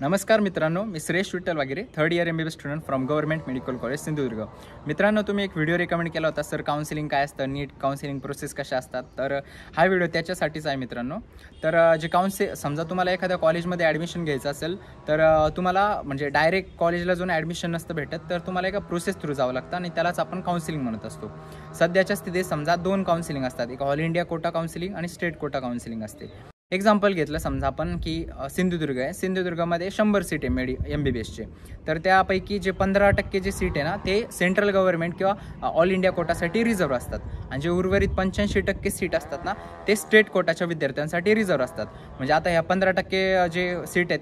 नमस्कार मित्रांनो, मी श्रेष्ठ विठ्ठल वगैरे third year MBBS student from government medical college Sindhudurg. मित्रांनो, तुम्ही एक व्हिडिओ रेकमेंड केला होता सर, काउन्सिलिंग काय असतं, नीट काउन्सिलिंग प्रोसेस कशा असतात। तर हा व्हिडिओ त्याच्यासाठीच आहे मित्रांनो। तर जे समजा तुम्हाला एखाद्या कॉलेजमध्ये ॲडमिशन घ्यायचं असेल तर तुम्हाला म्हणजे डायरेक्ट कॉलेजला जाऊन ॲडमिशन नसतं भेटत, तर तुम्हाला एका प्रोसेस थ्रू जावं लागतं आणि त्यालाच आपण काउन्सिलिंग म्हणत असतो। सध्याच्या स्थितीत समजा 2 काउन्सिलिंग असतात, एक ऑल इंडिया कोटा काउन्सिलिंग आणि स्टेट कोटा काउन्सिलिंग असते। एक्झाम्पल घेतलं समजा आपण की सिंधुदुर्ग आहे, सिंधुदुर्गमध्ये 100 सीट आहे MBBSचे। तर त्यापैकी जे 15% जे सीट आहे ना, ते सेंट्रल गव्हर्नमेंट किंवा ऑल इंडिया कोटासाठी रिझर्व्ह असतात आणि जे उर्वरित 85% सीट असतात ना, ते स्टेट कोटाच्या विद्यार्थ्यांसाठी रिझर्व्ह असतात। म्हणजे आता ह्या 15% जे सीट आहे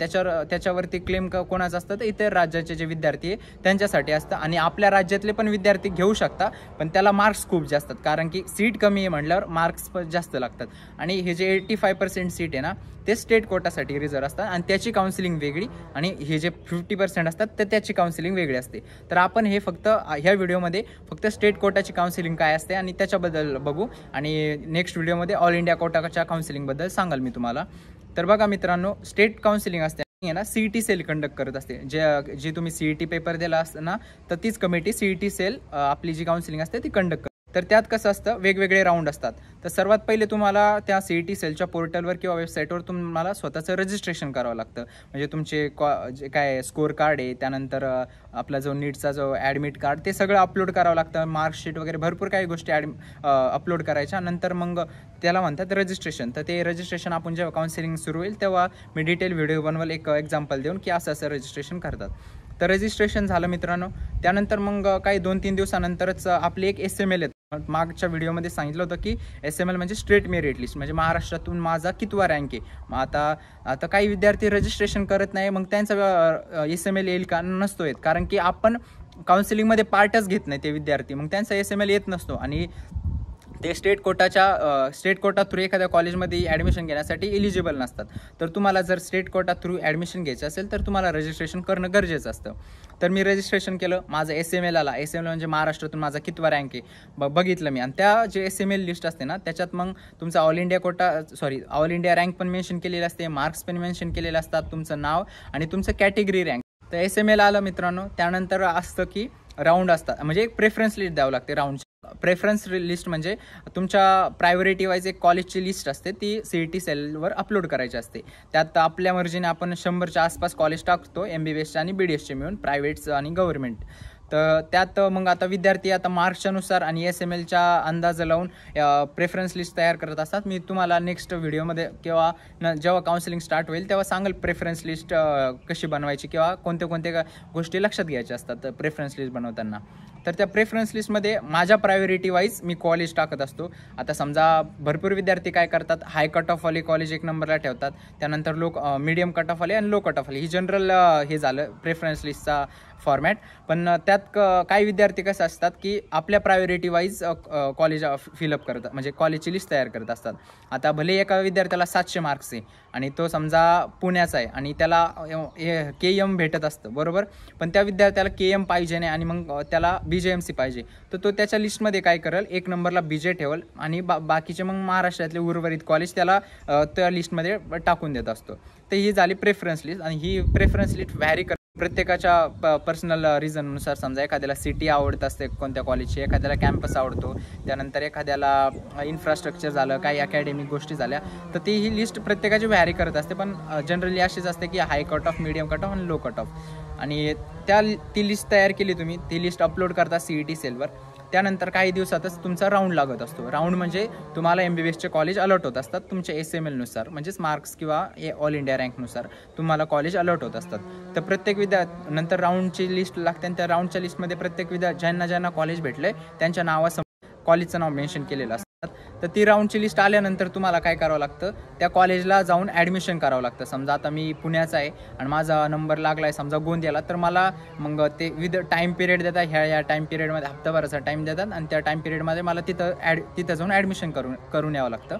त्याच्यावरती क्लेम कोणाचं असतं, तर इतर राज्याचे जे विद्यार्थी आहे त्यांच्यासाठी असतं आणि आपल्या राज्यातले पण विद्यार्थी घेऊ शकतात, पण त्याला मार्क्स खूप जास्त असतात, कारण की सीट कमी आहे म्हटल्यावर मार्क्स पण जास्त लागतात। आणि हे जे 85% सीट आहे ना, ते स्टेट कोटासाठी रिझर्व्ह असतात आणि त्याची काउन्सिलिंग वेगळी आणि हे जे 50% असतात तर त्याची काउन्सिलिंग वेगळी असते। तर आपण हे फक्त ह्या व्हिडिओमध्ये फक्त स्टेट कोटाची काउन्सिलिंग काय असते आणि त्याच्याबद्दल बघू आणि नेक्स्ट व्हिडिओमध्ये ऑल इंडिया कोटाच्या काउन्सिलिंगबद्दल सांगाल मी तुम्हाला। तर बघा मित्रांनो, स्टेट काउन्सिलिंग असते ना, CET सेल कंडक्ट करत असते। जे तुम्ही CET पेपर दिला असतं ना, तर तीच कमिटी CET सेल आपली जी काउन्सिलिंग असते ती कंडक्ट करते। तर त्यात कसं असतं, वेगवेगळे राऊंड असतात। तर सर्वात पहिले तुम्हाला त्या CET सेलच्या पोर्टलवर किंवा वेबसाईटवर तुम्हाला स्वतःचं रजिस्ट्रेशन करावं लागतं। म्हणजे तुमचे जे काय स्कोअर कार्ड आहे, त्यानंतर आपला जो नीटचा जो ॲडमिट कार्ड, ते सगळं अपलोड करावं लागतं, मार्कशीट वगैरे भरपूर काही गोष्टी अपलोड करायच्या। नंतर मग त्याला म्हणतात रजिस्ट्रेशन। तर ते रजिस्ट्रेशन आपण जेव्हा काउन्सिलिंग सुरू होईल तेव्हा मी डिटेल व्हिडिओ बनवेल एक एक्झाम्पल देऊन की असं रजिस्ट्रेशन करतात। तर रजिस्ट्रेशन झालं मित्रांनो, त्यानंतर मग काही 2-3 दिवसानंतरच आपली एक SML येते। मागच्या व्हिडिओमध्ये सांगितलं होतं की SML म्हणजे स्टेट मेरिट लिस्ट, म्हणजे महाराष्ट्रातून माझा कितवा रँक आहे। मग आता काही विद्यार्थी रजिस्ट्रेशन करत नाही, मग त्यांचा SML येईल का, नसतो येत, कारण की आपण काउन्सिलिंगमध्ये पार्टच घेत नाही ते विद्यार्थी, मग त्यांचा SML येत नसतो आणि ते स्टेट कोटा थ्रू एखाद्या कॉलेजमध्ये ॲडमिशन घेण्यासाठी एलिजिबल नसतात। तर तुम्हाला जर स्टेट कोटा थ्रू ॲडमिशन घ्यायचं असेल तर तुम्हाला रजिस्ट्रेशन करणं गरजेचं असतं। तर मी रजिस्ट्रेशन केलं, माझं SML आला। SML म्हणजे महाराष्ट्रातून माझा कितवा रँक आहे बघितलं मी, आणि त्या जे SML लिस्ट असते ना, त्याच्यात मग तुमचा ऑल इंडिया रँक पण मेन्शन केलेलं असते, मार्क्स पण मेन्शन केलेले असतात, तुमचं नाव आणि तुमचं कॅटेगरी रँक। तर SML आलं मित्रांनो, त्यानंतर असतं की राऊंड असतात, म्हणजे एक प्रेफरन्स लिस्ट द्यावं लागते। राऊंडची प्रेफरन्स लिस्ट म्हणजे तुमच्या प्रायोरिटी वाईज एक कॉलेजची लिस्ट असते, ती CET सेलवर अपलोड करायची असते। त्यात आपल्या मर्जीने आपण 100च्या आसपास कॉलेज टाकतो, MBBSचे आणि BDSचे मिळून, प्रायव्हेटचं आणि गव्हर्नमेंट। तर त्यात मग आता विद्यार्थी आता मार्क्सच्यानुसार आणि SMLच्या अंदाज लावून प्रेफरन्स लिस्ट तयार करत असतात। मी तुम्हाला नेक्स्ट व्हिडिओमध्ये किंवा जेव्हा काउन्सिलिंग स्टार्ट होईल तेव्हा सांगेल प्रेफरन्स लिस्ट कशी बनवायची किंवा कोणत्या गोष्टी लक्षात घ्यायच्या असतात प्रेफरन्स लिस्ट बनवताना। तर त्या प्रेफरन्स लिस्टमध्ये माझ्या प्रायोरिटी वाईज मी कॉलेज टाकत असतो। आता समजा भरपूर विद्यार्थी काय करतात, हाय कट ऑफवाले कॉलेज एक नंबरला ठेवतात, त्यानंतर मीडियम कट ऑफवाले आणि लो कट ऑफवाले, ही जनरल हे झालं प्रेफरन्स लिस्टचा फॉर्मॅट। पण त्यात काही विद्यार्थी कसं असतात की आपल्या प्रायोरिटी वाईज कॉलेज फिलअप करतात, म्हणजे कॉलेजची लिस्ट तयार करत असतात। आता भले एका विद्यार्थ्याला 700 मार्क्स आहे आणि तो समजा पुण्याचा आहे आणि त्याला KM भेटत असतं, बरोबर, पण त्या विद्यार्थ्याला KM पाहिजे नाही आणि मग त्याला BJMC पाहिजे, तर तो त्याच्या लिस्टमध्ये काय करेल, एक नंबरला BJ ठेवल आणि बाकीचे मग महाराष्ट्रातले उर्वरित कॉलेज त्याला त्या लिस्टमध्ये टाकून देत असतो। तर ही झाली प्रेफरन्स लिस्ट आणि ही प्रेफरन्स लिस्ट व्हॅरी प्रत्येकाच्या पर्सनल रिझननुसार। समजा एखाद्याला सिटी आवडत असते कोणत्या कॉलेजची, एखाद्याला कॅम्पस आवडतो, त्यानंतर एखाद्याला इन्फ्रास्ट्रक्चर झालं, काही अकॅडमिक गोष्टी झाल्या, तर ती ही लिस्ट प्रत्येकाची व्हॅरी करत असते। पण जनरली अशीच असते की high cut off, medium cut off आणि लो कट ऑफ, आणि ती लिस्ट तयार केली तुम्ही, ती लिस्ट अपलोड करता CET सेलवर। त्यानंतर काही दिवसातच तुमचा राऊंड लागत असतो। राऊंड म्हणजे तुम्हाला MBBSचे कॉलेज अलॉट होत असतात तुमच्या SML नुसार, म्हणजेच मार्क्स किंवा ऑल इंडिया रँकनुसार तुम्हाला कॉलेज अलॉट होत असतात। तर प्रत्येक नंतर राऊंडची लिस्ट लागते आणि त्या राऊंडच्या लिस्टमध्ये प्रत्येक ज्यांना कॉलेज भेटले त्यांच्या नावासमोर कॉलेजचं नाव मेन्शन केलेलं असतं। तर ती राऊंडची लिस्ट आल्यानंतर तुम्हाला काय करावं लागतं, त्या कॉलेजला जाऊन ॲडमिशन करावं लागतं। समजा आता मी पुण्याचा आहे आणि माझा नंबर लागला आहे समजा गोंदियाला, तर मला मग ते विद टाईम पिरियड देतात, ह्या टाईम पिरियडमध्ये हप्ताभराचा टाईम देतात आणि त्या टाईम पिरियडमध्ये मला तिथं जाऊन ॲडमिशन करून यावं लागतं।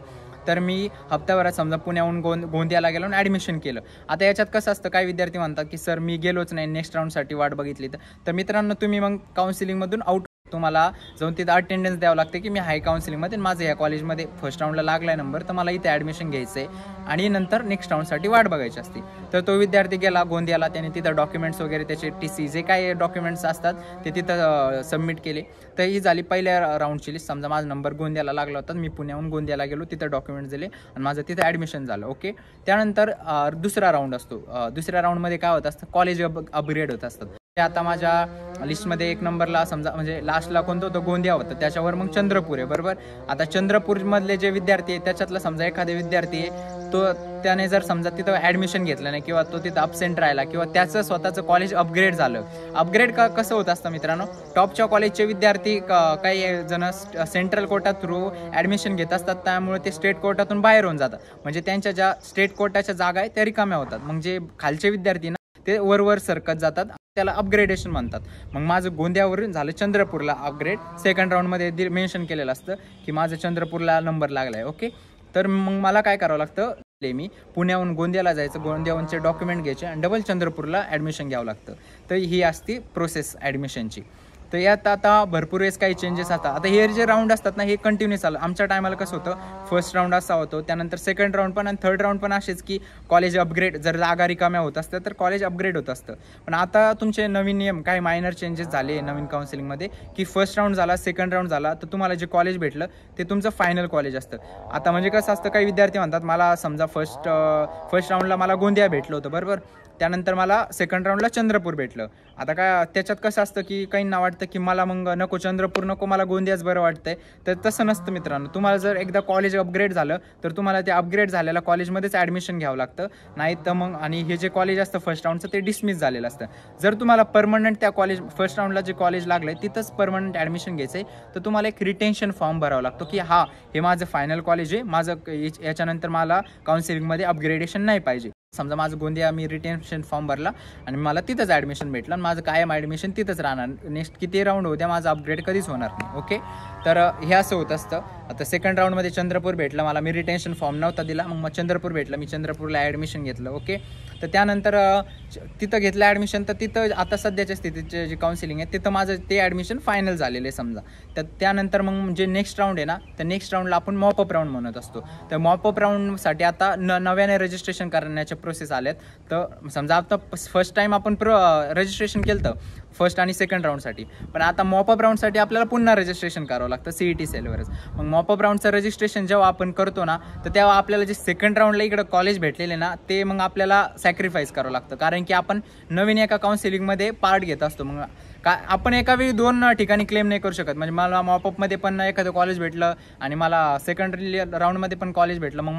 तर मी हप्ताभरात समजा पुण्याहून गोंदियाला गेलो आणि ॲडमिशन केलं। आता याच्यात कसं असतं, काही विद्यार्थी म्हणतात की सर मी गेलोच नाही, नेक्स्ट राऊंडसाठी वाट बघितली, तर मित्रांनो तुम्ही मग काउन्सिलिंगमधून आउट तुम्हाला जाऊन तिथं अटेंडन्स द्यावं लागते की मी हाय काउन्सिलिंगमध्ये माझं या कॉलेजमध्ये फर्स्ट राऊंडला लागला आहे नंबर, तर मला इथे ॲडमिशन घ्यायचं आहे आणि नंतर नेक्स्ट राऊंडसाठी वाट बघायची असते. तर तो विद्यार्थी गेला गोंदियाला, त्याने तिथं डॉक्युमेंट्स वगैरे त्याचे TC जे काही डॉक्युमेंट्स असतात ते तिथं सबमिट केले. तर ही झाली पहिल्या राऊंडची लिस्ट. समजा माझा नंबर गोंदियाला लागला होता, मी पुण्याहून गोंदियाला गेलो, तिथं डॉक्युमेंट्स दिले आणि माझं तिथं ॲडमिशन झालं. ओके. त्यानंतर दुसरा राऊंड असतो. दुसऱ्या राऊंडमध्ये काय होत असतं, कॉलेज अपग्रेड होत असतात. ते आता माझ्या लिस्टमध्ये 1 नंबरला समजा म्हणजे लास्टला कोणतं होतं, गोंदिया होतं, त्याच्यावर मग चंद्रपूर आहे. बरोबर. आता चंद्रपूरमधले जे विद्यार्थी आहे त्याच्यातला समजा एखादा विद्यार्थी आहे, तो त्याने जर समजा तिथं ॲडमिशन घेतलं नाही किंवा तो तिथं अब्सेंट राहिला किंवा त्याचं स्वतःचं कॉलेज अपग्रेड झालं. अपग्रेड कसं होत असतं मित्रांनो, टॉपच्या कॉलेजचे विद्यार्थी काही जण सेंट्रल कोटा थ्रू ॲडमिशन घेत असतात, त्यामुळे ते स्टेट कोटातून बाहेर होऊन जातात. म्हणजे त्यांच्या ज्या स्टेट कोटाच्या जागा आहे त्या रिकाम्या होतात. मग जे खालचे विद्यार्थी ना ते वर सरकत जातात, त्याला अपग्रेडेशन म्हणतात. मग माझं गोंदियावरून झालं चंद्रपूरला अपग्रेड. सेकंड राऊंडमध्ये मेन्शन केलेलं असतं की माझं चंद्रपूरला नंबर लागला आहे. ओके. तर मग मला काय करावं लागतं, मी पुण्याहून गोंदियाला जायचं, गोंदियाहूनचे डॉक्युमेंट घ्यायचे आणि डबल चंद्रपूरला ॲडमिशन घ्यावं लागतं. तर ही असती प्रोसेस ॲडमिशनची. तर यात आता भरपूर वेळेस काही चेंजेस असतात. आता हे जे राऊंड असतात ना, हे कंटिन्यू चाललं. आमच्या टायमाला कसं होतं, फर्स्ट राऊंड असा होतो, त्यानंतर सेकंड राऊंड पण आणि थर्ड राऊंड पण असेच की कॉलेज अपग्रेड, जर जागा रिकाम्या होत असतात तर कॉलेज अपग्रेड होत असतं. पण आता तुमचे नवीन नियम, काही मायनर चेंजेस झाले नवीन काउन्सिलिंगमध्ये की फर्स्ट राऊंड झाला, सेकंड राऊंड झाला, तर तुम्हाला जे कॉलेज भेटलं ते तुमचं फायनल कॉलेज असतं. आता म्हणजे कसं असतं, काही विद्यार्थी म्हणतात मला समजा फर्स्ट राऊंडला मला गोंदिया भेटलं होतं, बरोबर, त्यानंतर मला सेकंड राऊंडला चंद्रपूर भेटलं. आता काय त्याच्यात कसं असतं की काहींना वाटतं की मला मग नको चंद्रपूर, नको मला गोंदियाच बरं वाटतंय. तर तसं नसतं मित्रांनो. तुम्हाला जर एकदा कॉलेज अपग्रेड झालं तर तुम्हाला ते अपग्रेड झालेल्या कॉलेजमध्येच ॲडमिशन घ्यावं लागतं. नाही तर मग, आणि हे जे कॉलेज असतं फर्स्ट राऊंडचं ते डिसमिस झालेलं असतं. जर तुम्हाला परमनंट त्या कॉलेज फर्स्ट राऊंडला जे कॉलेज लागलं आहे तिथंच परमनंट ॲडमिशन घ्यायचं आहे, तर तुम्हाला एक रिटेन्शन फॉर्म भरावा लागतो की हा हे माझं फायनल कॉलेज आहे, माझं याच्यानंतर मला काउन्सिलिंगमध्ये अपग्रेडेशन नाही पाहिजे. समजा माझं गोंदिया, मी रिटेन्शन फॉर्म भरला आणि मला तिथंच ॲडमिशन भेटलं आणि माझं कायम ॲडमिशन तिथंच राहणार. नेक्स्ट किती राऊंड होत्या माझं अपग्रेड कधीच होणार नाही. ओके. तर हे असं होत असतं. आता सेकंड राऊंडमध्ये चंद्रपूर भेटलं मला, मी रिटेन्शन फॉर्म नव्हता दिला, मग चंद्रपूर भेटलं, मी चंद्रपूरला ॲडमिशन घेतलं. ओके. तर त्यानंतर तिथं घेतलं ॲडमिशन, तर तिथं आता सध्याच्या स्थितीचे जे काउन्सिलिंग आहे तिथं माझं ते ॲडमिशन फायनल झालेलं आहे समजा. तर त्यानंतर मग जे नेक्स्ट राऊंड आहे ना, तर नेक्स्ट राऊंडला आपण मॉपअप राऊंड म्हणत असतो. तर मॉपअप राऊंडसाठी आता नव्याने रजिस्ट्रेशन करण्याच्या प्रोसेस आल्यात. तर समजा आता फर्स्ट टाईम आपण रजिस्ट्रेशन केलं तर फर्स्ट आणि सेकंड राऊंडसाठी, पण आता मॉपअप राऊंडसाठी आपल्याला पुन्हा रजिस्ट्रेशन करावं लागतं CET सेलवरच. मग मॉपअप राऊंडचं रजिस्ट्रेशन जेव्हा आपण करतो ना, तर तेव्हा आपल्याला जे सेकंड राऊंडला इकडं कॉलेज भेटलेले ना, ते मग आपल्याला सॅक्रिफाईस करावं लागतं, कारण की आपण नवीन एका काउन्सिलिंगमध्ये पार्ट घेत असतो. मग आपण एका वेळी 2 ठिकाणी क्लेम नाही करू शकत. म्हणजे मला मॉपअपमध्ये पण एखादं कॉलेज भेटलं आणि मला सेकंडरी राऊंडमध्ये पण कॉलेज भेटलं, मग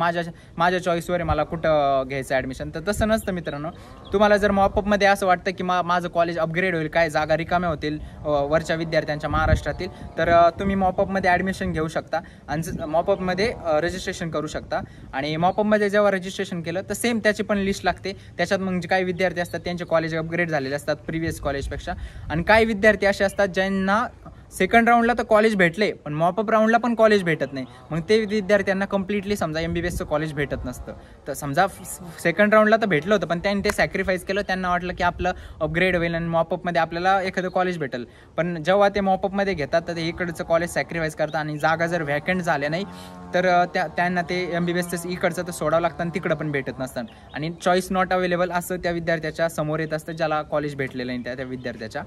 माझ्या चॉईसवर आहे मला कुठं घ्यायचं ॲडमिशन. तर तसं नसतं मित्रांनो. तुम्हाला जर मॉपअपमध्ये असं वाटतं की माझं कॉलेज अपग्रेड होईल, काय जागा रिकाम्या होतील वरच्या विद्यार्थ्यांच्या महाराष्ट्रातील, तर तुम्ही मॉपअपमध्ये ॲडमिशन घेऊ शकता आणि मॉपअपमध्ये रजिस्ट्रेशन करू शकता. आणि मॉपअपमध्ये जेव्हा रजिस्ट्रेशन केलं तर सेम त्याची पण लिस्ट लागते. त्याच्यात मग जे काही विद्यार्थी असतात त्यांचे कॉलेज अपग्रेड झालेले असतात प्रिव्हियस कॉलेजपेक्षा, आणि काही विद्यार्थी असे असतात ज्यांना सेकंड राऊंडला तर कॉलेज भेटले पण मॉपअप राऊंडला पण कॉलेज भेटत नाही. मग ते विद्यार्थ्यांना कम्प्लिटली समजा MBBSचं कॉलेज भेटत नसतं. तर समजा सेकंड राऊंडला तर भेटलं होतं, पण त्यांनी ते सॅक्रिफाईस केलं. त्यांना वाटलं की आपलं अपग्रेड होईल आणि मॉपअपमध्ये आपल्याला एखादं कॉलेज भेटेल. पण जेव्हा ते मॉपअपमध्ये घेतात तर ते इकडचं कॉलेज सॅक्रिफाईस करतात आणि जागा जर व्हॅकंट झाल्या नाही तर त्यांना ते MBBSचं इकडचं तर सोडावं लागतं आणि तिकडं पण भेटत नसतं आणि चॉईस नॉट अवेलेबल असं त्या विद्यार्थ्याच्या समोर येत असतं ज्याला कॉलेज भेटलेलं नाही त्या विद्यार्थ्याच्या.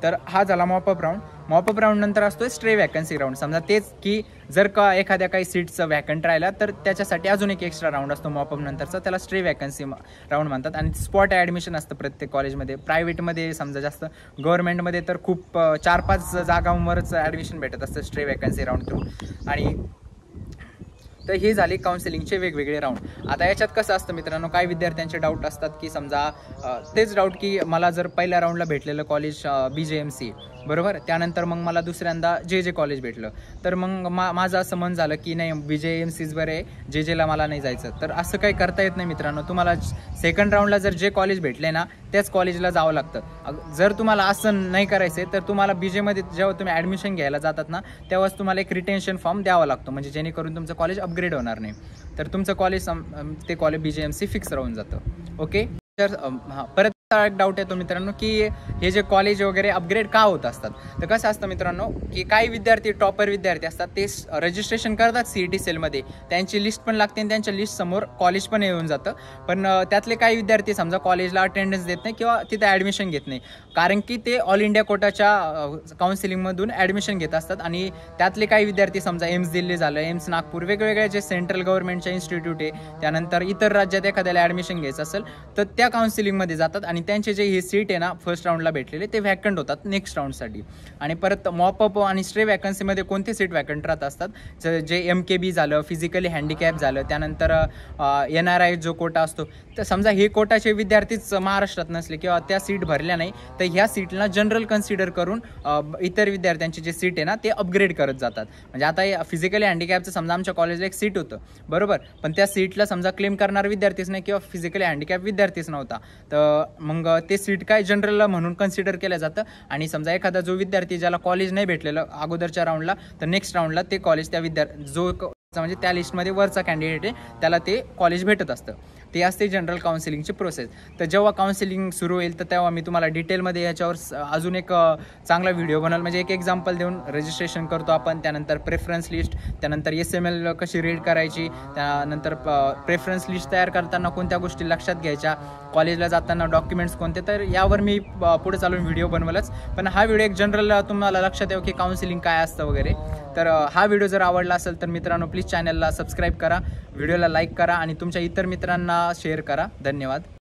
तर हा झाला मॉपअप राऊंड. मॉपअप राऊंड नंतर असतो स्ट्रे वॅकन्सी राऊंड. समजा तेच की जर का एखाद्या काही सीट्सचं वॅकंट राहिला तर त्याच्यासाठी अजून एक एक्स्ट्रा राऊंड असतो मॉपअप नंतरचा, त्याला स्ट्रे वॅकन्सी राऊंड म्हणतात. आणि स्पॉट ॲडमिशन असतं प्रत्येक कॉलेजमध्ये. प्रायव्हेटमध्ये समजा जास्त, गव्हर्नमेंटमध्ये तर खूप 4-5 जागांवरच ॲडमिशन भेटत असतं स्ट्रे वॅकन्सी राऊंड थ्रू. आणि तर हे झाले काउन्सिलिंगचे वेगवेगळे राऊंड. आता याच्यात कसं असतं मित्रांनो, काही विद्यार्थ्यांचे डाऊट असतात की समजा तेच डाऊट की मला जर पहिल्या राऊंडला भेटलेलं कॉलेज BJMC बरोबर, त्यानंतर मग मला दुसऱ्यांदा JJ कॉलेज भेटलं, तर मग माझं असं मन झालं की नाही BJMCच बरं आहे, JJला मला नाही जायचं. तर असं काही करता येत नाही मित्रांनो. तुम्हाला सेकंड राऊंडला जर जे कॉलेज भेटले ना त्याच कॉलेजला जावं लागतं. जर तुम्हाला असं नाही करायचं तर तुम्हाला BJमध्ये जेव्हा तुम्ही ॲडमिशन घ्यायला जातात ना तेव्हाच तुम्हाला एक रिटेन्शन फॉर्म द्यावा लागतो, म्हणजे जेणेकरून तुमचं कॉलेज अपग्रेड होणार नाही. तर तुमचं कॉलेज ते कॉलेज BJMC फिक्स राहून जातं. ओके. तर परत एक डाऊट येतो मित्रांनो की हे जे कॉलेज वगैरे अपग्रेड का होत असतात. तर कसं असतं मित्रांनो की काही विद्यार्थी टॉपर विद्यार्थी असतात ते रजिस्ट्रेशन करतात CET सेलमध्ये, त्यांची लिस्ट पण लागते आणि त्यांच्या लिस्ट समोर कॉलेज पण येऊन जातं. पण त्यातले काही विद्यार्थी समजा कॉलेजला अटेंडन्स देत नाही किंवा तिथे ॲडमिशन घेत नाही, कारण की ते ऑल इंडिया कोटाच्या काउन्सिलिंगमधून ॲडमिशन घेत असतात. आणि त्यातले काही विद्यार्थी समजा एम्स दिल्ली झालं, एम्स नागपूर, वेगवेगळे जे सेंट्रल गव्हर्नमेंटच्या इन्स्टिट्यूट आहे, त्यानंतर इतर राज्यात एखाद्याला ॲडमिशन घ्यायचं असेल तर त्या काउन्सिलिंगमध्ये जातात आणि त्यांचे जे हे सीट आहे ना फर्स्ट राऊंडला भेटलेले ते व्हॅकंट होतात नेक्स्ट राऊंडसाठी. आणि परत मॉपअप आणि स्ट्रे वॅकन्सीमध्ये कोणते सीट व्हॅकंट राहत असतात, जे MKB झालं, फिजिकली हँडिकॅप झालं, त्यानंतर NRI जो कोटा असतो, तर समजा हे कोटाचे विद्यार्थीच महाराष्ट्रात नसले किंवा त्या सीट भरल्या नाही तर ह्या सीटला जनरल कन्सिडर करून इतर विद्यार्थ्यांची जे सीट आहे ना ते अपग्रेड करत जातात. म्हणजे आता फिजिकली हँडिकॅपचं समजा आमच्या कॉलेजला एक सीट होतं बरोबर, पण त्या सीटला समजा क्लेम करणारा विद्यार्थीच नाही किंवा फिजिकली हँडिकॅप विद्यार्थीच नव्हता, तर मग ते सीट काय जनरल म्हणून कन्सिडर केलं जातं. आणि समजा एखादा जो विद्यार्थी ज्याला कॉलेज नाही भेटलेलं अगोदरच्या राऊंडला, तर नेक्स्ट राऊंडला ते कॉलेज त्या जो म्हणजे त्या लिस्टमध्ये वरचा कॅन्डिडेट आहे त्याला ते कॉलेज भेटत असतं. ते असते जनरल काउन्सिलिंगची प्रोसेस. तर जेव्हा काउन्सिलिंग सुरू होईल तर तेव्हा मी तुम्हाला डिटेलमध्ये याच्यावर अजून एक चांगला व्हिडिओ बनवला, म्हणजे एक एक्झाम्पल देऊन रजिस्ट्रेशन करतो आपण, त्यानंतर प्रेफरन्स लिस्ट, त्यानंतर SML कशी रीड करायची, त्यानंतर प्रेफरन्स लिस्ट तयार करताना कोणत्या गोष्टी लक्षात घ्यायच्या, कॉलेजला जाताना डॉक्युमेंट्स कोणते, तर यावर मी पुढे चालून व्हिडिओ बनवलंच. पण हा व्हिडिओ एक जनरल तुम्हाला लक्षात येऊ की काउन्सिलिंग काय असतं वगैरे. तर हा व्हिडिओ जर आवडला असेल तर मित्रांनो प्लीज चॅनलला सबस्क्राईब करा, व्हिडिओला लाईक करा आणि तुमच्या इतर मित्रांना शेअर करा. धन्यवाद.